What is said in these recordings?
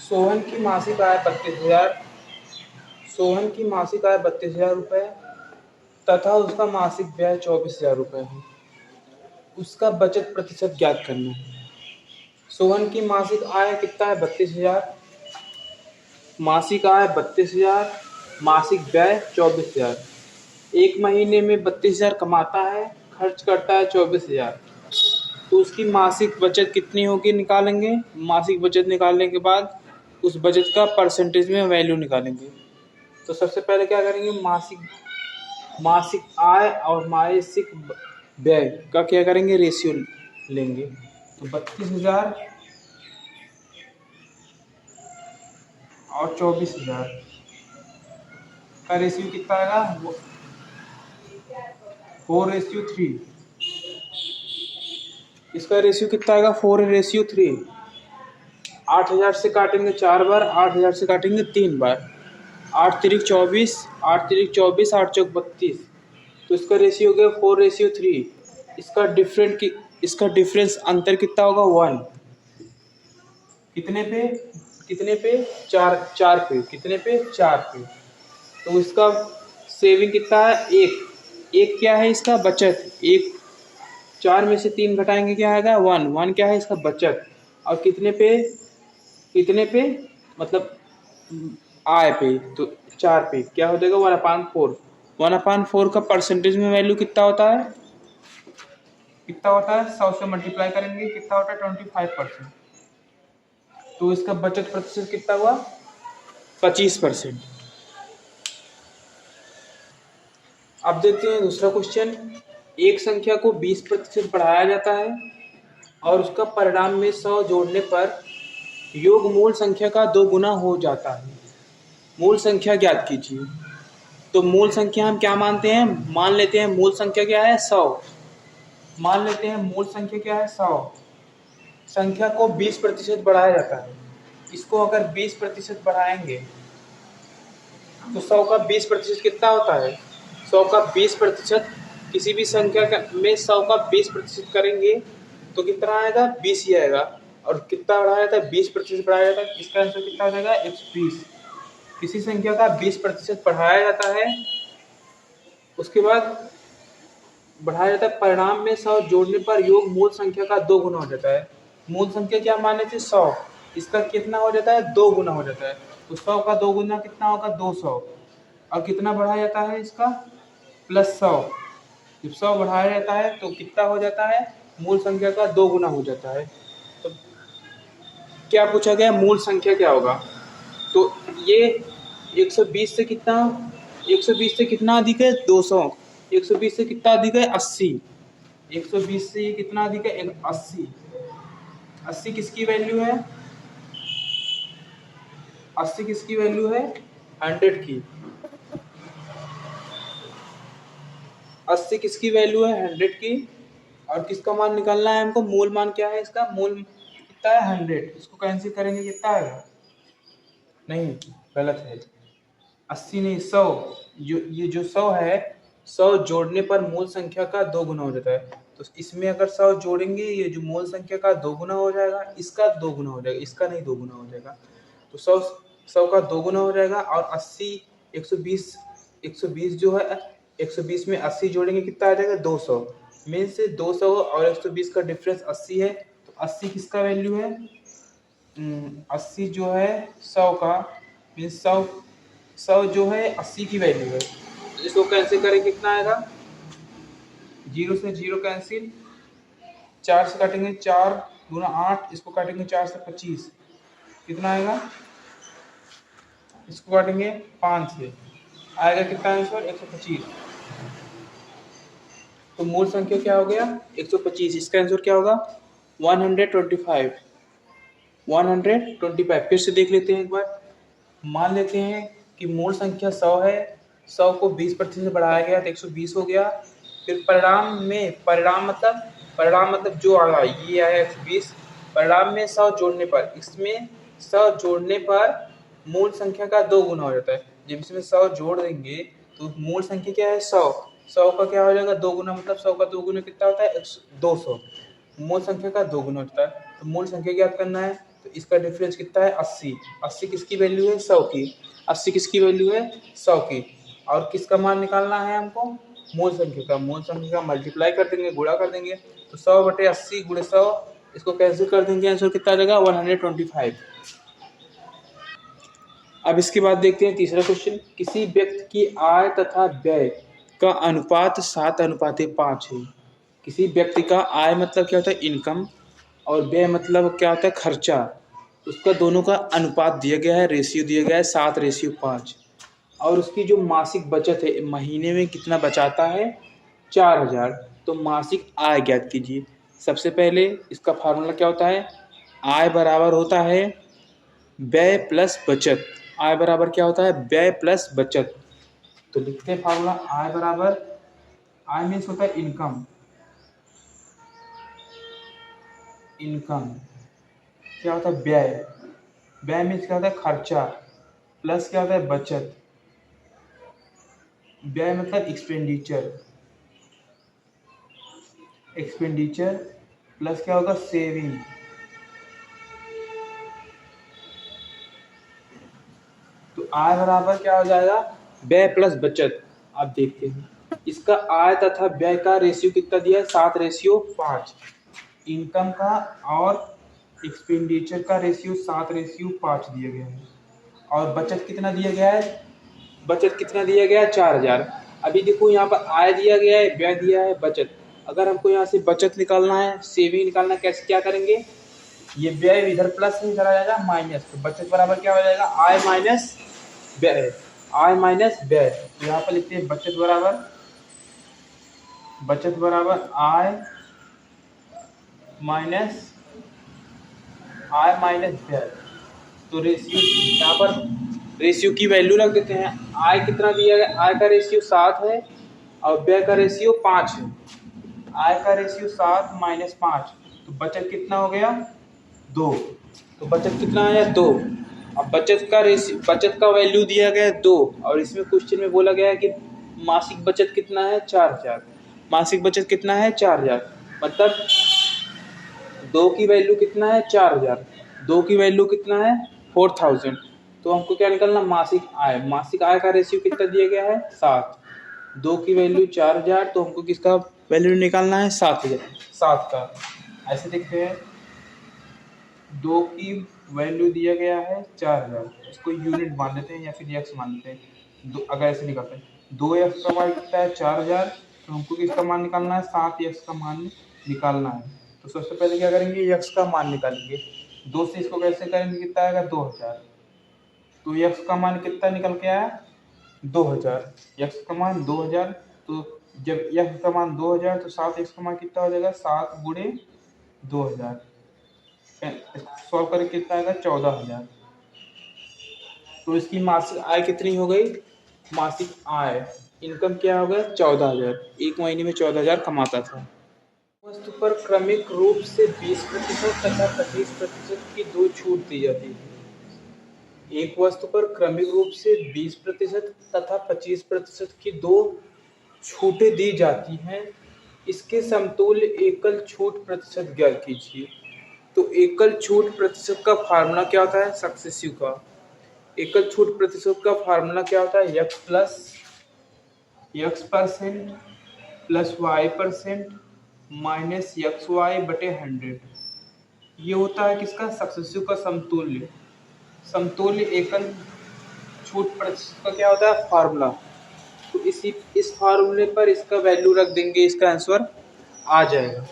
सोहन की मासिक आय 32,000। सोहन की मासिक आय 32,000 रुपये तथा उसका मासिक व्यय 24,000 रुपये है। उसका बचत प्रतिशत ज्ञात करना है। सोहन की मासिक आय कितना है? 32,000। मासिक आय 32,000, मासिक व्यय 24,000। एक महीने में 32,000 कमाता है, खर्च करता है 24,000। तो उसकी मासिक बचत कितनी होगी निकालेंगे। मासिक बचत निकालने के बाद उस बचत का परसेंटेज में वैल्यू निकालेंगे। तो सबसे पहले क्या करेंगे, मासिक आय और मासिक व्यय का क्या करेंगे, रेशियो लेंगे। तो 32,000 और 24,000 का रेशियो कितना आएगा? 4:3। इसका रेशियो कितना आएगा? 4:3। 8,000 से काटेंगे 4 बार, 8,000 से काटेंगे 3 बार। 8 तिरिक 24, 8 तिरिक 24, 8 चौक 32। तो इसका रेशियो हो गया 4:3। इसका डिफरेंस अंतर कितना होगा? 1। कितने पे 4 पे। कितने पे? 4 पे। तो इसका सेविंग कितना है? 1 क्या है इसका? बचत। 4 में से 3 घटाएंगे क्या आएगा? 1 क्या है इसका? बचत। और कितने पे मतलब आय पे, तो 4 पे क्या हो जाएगा? 1/4। 1/4 का परसेंटेज में वैल्यू कितना होता है? 100 से मल्टीप्लाई करेंगे, कितना होता है? 25%। तो इसका बचत प्रतिशत कितना हुआ? 25%। अब देखते हैं दूसरा क्वेश्चन। एक संख्या को 20% बढ़ाया जाता है और उसका परिणाम में 100 जोड़ने पर योग मूल संख्या का 2 गुना हो जाता है। मूल संख्या ज्ञात कीजिए। तो मूल संख्या हम क्या मानते हैं? मान लेते हैं मूल संख्या क्या है? 100। मान लेते हैं मूल संख्या क्या है? 100। संख्या को 20% बढ़ाया जाता है। इसको अगर 20% बढ़ाएंगे तो 100 का 20% कितना होता है? 100 का 20%, किसी भी संख्या में 100 का 20% करेंगे तो कितना आएगा? 20 ही आएगा। और कितना बढ़ाया जाता है? 20% बढ़ाया जाता है। इसका आंसर कितना हो जाएगा? 120। किसी संख्या का 20% बढ़ाया जाता है, उसके बाद बढ़ाया जाता है, परिणाम में 100 जोड़ने पर योग मूल संख्या का 2 गुना हो जाता है। मूल संख्या क्या माने थे? 100। इसका कितना हो जाता है? 2 गुना हो जाता है। तो 100 का 2 गुना कितना होगा? 200। और कितना बढ़ाया जाता है इसका? +100। जब 100 बढ़ाया जाता है तो कितना हो जाता है? मूल संख्या का 2 गुना हो जाता है। तो क्या पूछा गया? मूल संख्या क्या होगा? तो ये 120 से कितना 120 से कितना अधिक है? 200। 120 से कितना अधिक है? 80। 120 से ये कितना अधिक है? 80। 80 किसकी वैल्यू है? 80 किसकी वैल्यू है? 100 की। 80 किसकी वैल्यू है? 100 की। और किसका मान निकालना है हमको? मूल मान क्या है इसका? मूल कितना है? 100। इसको कैंसिल करेंगे कितना आएगा? नहीं, गलत है। 80 नहीं, 100। जो 100 है, 100 जोड़ने पर मूल संख्या का 2 गुना हो जाता है। तो इसमें अगर 100 जोड़ेंगे, ये जो मूल संख्या का 2 गुना हो जाएगा, इसका 2 गुना हो जाएगा, इसका नहीं 2 गुना हो जाएगा। तो 100 का 2 गुना हो जाएगा। और 80 120 जो है, 120 में 80 जोड़ेंगे कितना आ जाएगा? 200। मीन से 200 और 120 का डिफरेंस 80 है। तो 80 किसका वैल्यू है? 80 जो है 100 का, मीन 100 जो है 80 की वैल्यू है। तो इसको कैंसिल करेंगे कितना आएगा? 0 से 0 कैंसिल, 4 से काटेंगे 4 गुना 8, इसको काटेंगे 4 से 25, कितना आएगा? इसको काटेंगे 5 से, आएगा कितना आंसर? 125। तो मूल संख्या क्या हो गया? 125। इसका आंसर क्या होगा? 125। 125। फिर से देख लेते हैं एक बार। मान लेते हैं कि मूल संख्या 100 है, 100 को 20% बढ़ाया गया तो 120 हो गया। फिर परिणाम मतलब जो आया, ये आया 120। परिणाम में 100 जोड़ने पर, इसमें 100 जोड़ने पर मूल संख्या का 2 गुना हो जाता है। जब इसमें 100 जोड़ देंगे तो मूल संख्या क्या है? 100। 100 का क्या हो जाएगा? 2 गुना, मतलब 100 का 2 गुना कितना होता है? 200। मूल संख्या का 2 गुना होता है। तो मूल संख्या ज्ञात करना है, तो इसका डिफरेंस कितना है 80। 80 किसकी वैल्यू है 100 की। 80 किसकी वैल्यू है 100 की। और किसका मान निकालना है हमको मूल संख्या का। मूल संख्या का मल्टीप्लाई कर देंगे, गुणा कर देंगे। तो 100/80 × 100, इसको कैंसिल कर देंगे, आंसर कितना आ जाएगा 125। अब इसके बाद देखते हैं तीसरा क्वेश्चन। किसी व्यक्ति की आय तथा व्यय का अनुपात 7:5 है। किसी व्यक्ति का आय मतलब क्या होता है इनकम, और व्यय मतलब क्या होता है खर्चा। उसका दोनों का अनुपात दिया गया है, रेशियो दिया गया है 7:5। और उसकी जो मासिक बचत है, महीने में कितना बचाता है 4000। तो मासिक आय ज्ञात कीजिए। सबसे पहले इसका फार्मूला क्या होता है, आय बराबर होता है व्यय प्लस बचत। आय बराबर क्या होता है व्यय प्लस बचत। तो लिखते हैं फार्मूला, आय बराबर, आय मीन्स होता है इनकम। इनकम क्या होता है व्यय, व्यय मीन्स क्या होता है खर्चा, प्लस क्या होता है बचत। व्यय मतलब एक्सपेंडिचर, एक्सपेंडिचर प्लस क्या होगा सेविंग। तो आय बराबर क्या हो जाएगा व्यय प्लस बचत। आप देखते हैं इसका आय तथा व्यय का रेशियो कितना दिया है 7:5। इनकम का और एक्सपेंडिचर का रेशियो 7:5 दिया गया है। और बचत कितना दिया गया है, बचत कितना दिया गया है 4000। अभी देखो यहाँ पर आय दिया गया है, व्यय दिया है, बचत। अगर हमको यहाँ से बचत निकालना है, सेविंग निकालना है, कैसे क्या करेंगे, ये व्यय इधर प्लस में इधर आ जाएगा माइनस। तो बचत बराबर क्या हो जाएगा आय माइनस व्यय, आय माइनस व्यय। तो यहाँ पर लिखते हैं बचत बराबर, बचत बराबर आय माइनस, आय माइनस व्यय। तो रेशियो यहाँ पर रेशियो की वैल्यू रख देते हैं। आय कितना दिया गया, आय का रेशियो 7 है और व्यय का रेशियो 5 है। आय का रेशियो 7 - 5, तो बचत कितना हो गया 2। तो बचत कितना आया 2। अब बचत का रेशियो, बचत का वैल्यू दिया गया है 2, और इसमें क्वेश्चन में बोला गया है कि मासिक बचत कितना है 4000। मासिक बचत कितना है 4000, मतलब 2 की वैल्यू कितना है 4000, 2 की वैल्यू कितना है 4000। तो हमको क्या निकालना मासिक आय। मासिक आय का रेशियो कितना दिया गया है 7, 2 की वैल्यू 4000, तो हमको किसका वैल्यू निकालना है 7 का। ऐसे देखते हैं 2 की वैल्यू दिया गया है 4000, इसको यूनिट मान लेते हैं या फिर एक्स मान लेते हैं। अगर ऐसे निकालते हैं 2x का मान कितना है 4000, तो हमको किसका मान निकालना है 7x का मान निकालना है। तो सबसे पहले क्या करेंगे x का मान निकालेंगे। 2 से इसको कैसे करेंगे, कितना आएगा 2000। तो x का मान कितना निकल के आया 2000, x का मान 2000। तो जब x का मान 2000 तो 7x का मान कितना हो जाएगा 7 × 2000। सॉल्व करके कितना आएगा 14000। तो इसकी मासिक आय कितनी हो गई, मासिक आय इनकम क्या हो गया 14000। एक महीने में 14000 कमाता था। वस्तु पर क्रमिक रूप से 20% तथा 25% की 2 छूट दी जाती है। एक वस्तु पर क्रमिक रूप से 20% तथा 25% की 2 छूटें दी जाती हैं। इसके समतुल्य एकल छूट प्रतिशत ज्ञात कीजिए। तो एकल छूट प्रतिशत का फार्मूला क्या होता है सक्सेसिव का। एकल छूट प्रतिशत का फार्मूला क्या होता है x plus x% plus y% minus xy/100। ये होता है किसका सक्सेसिव का समतुल्य। समतुल्य एकल छूट प्रतिशत का क्या होता है फार्मूला। तो इस फार्मूले पर इसका वैल्यू रख देंगे, इसका आंसर आ जाएगा।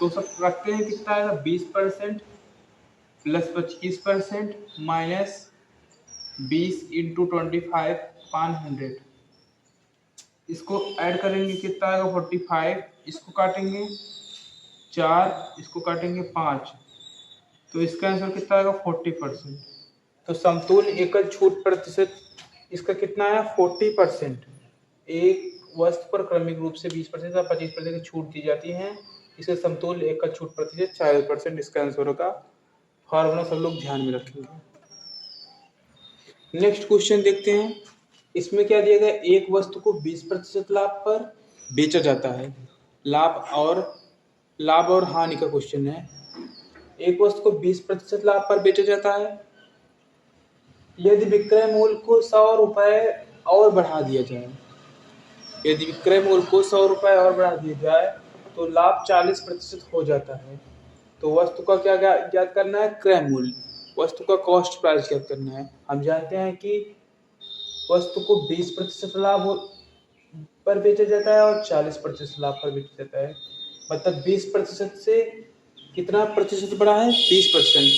तो सब रखते हैं कितना आएगा 20% प्लस 25% माइनस 20 × 25 500। इसको ऐड करेंगे कितना आएगा 45। इसको काटेंगे 4, इसको काटेंगे 5, तो इसका आंसर कितना आएगा 40%। तो समतुल्य एकल छूट प्रतिशत इसका कितना है 40%। एक वस्तु पर क्रमिक रूप से 20% या 25% की छूट दी जाती है। इसे समतुल्य एकल छूट प्रतिशत 40% इसका आंसर होगा। फॉर्मूला सब लोग ध्यान में रखेंगे। नेक्स्ट क्वेश्चन देखते हैं। इसमें क्या दिया गया, एक वस्तु को 20% लाभ पर बेचा जाता है। लाभ और हानि का क्वेश्चन है। एक वस्तु को 20% लाभ पर बेचा जाता है। यदि विक्रय मूल्य को 100 रुपए और बढ़ा दिया जाए, यदि विक्रय मूल्य को 100 रुपए और बढ़ा दिया जाए तो लाभ 40% हो जाता है। तो वस्तु का क्या ज्ञात करना है? क्रय मूल्य, वस्तु का कॉस्ट प्राइस ज्ञात करना है। हम जानते हैं कि वस्तु को 20% लाभ पर बेचा जाता है और 40% लाभ पर बेचा जाता है। मतलब 20% से कितना प्रतिशत बढ़ा है? 20%।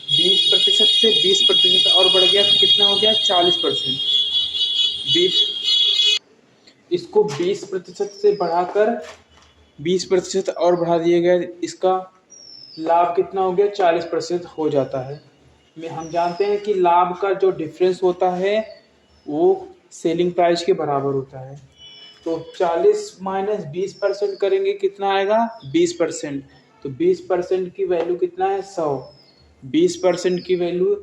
20% से 20% और बढ़ गया तो कितना हो गया? 40%। 20 इसको 20% से बढ़ाकर 20% और बढ़ा दिया गया, इसका लाभ कितना हो गया? 40% हो जाता है। हम जानते हैं कि लाभ का जो डिफरेंस होता है वो सेलिंग प्राइस के बराबर होता है। तो 40 माइनस 20% करेंगे, कितना आएगा? 20%। तो 20% की वैल्यू कितना है? 100। 20% की वैल्यू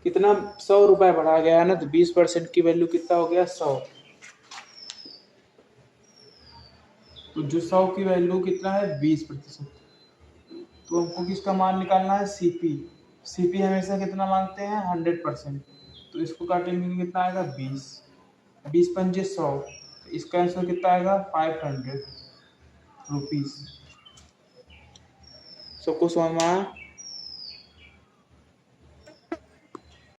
कितना? 100 रुपये बढ़ा गया है ना, तो 20% की वैल्यू कितना हो गया? 100। तो जो 100 की वैल्यू कितना है? 20%। तो हमको किसका मान निकालना है? सीपी। सीपी हमेशा कितना मांगते हैं? 100%। तो इसको काटेंगे कितना आएगा? 20। 20 पंजे 100। तो इसका आंसर कितना आएगा? 500 रुपीज। सबको समझ में आया?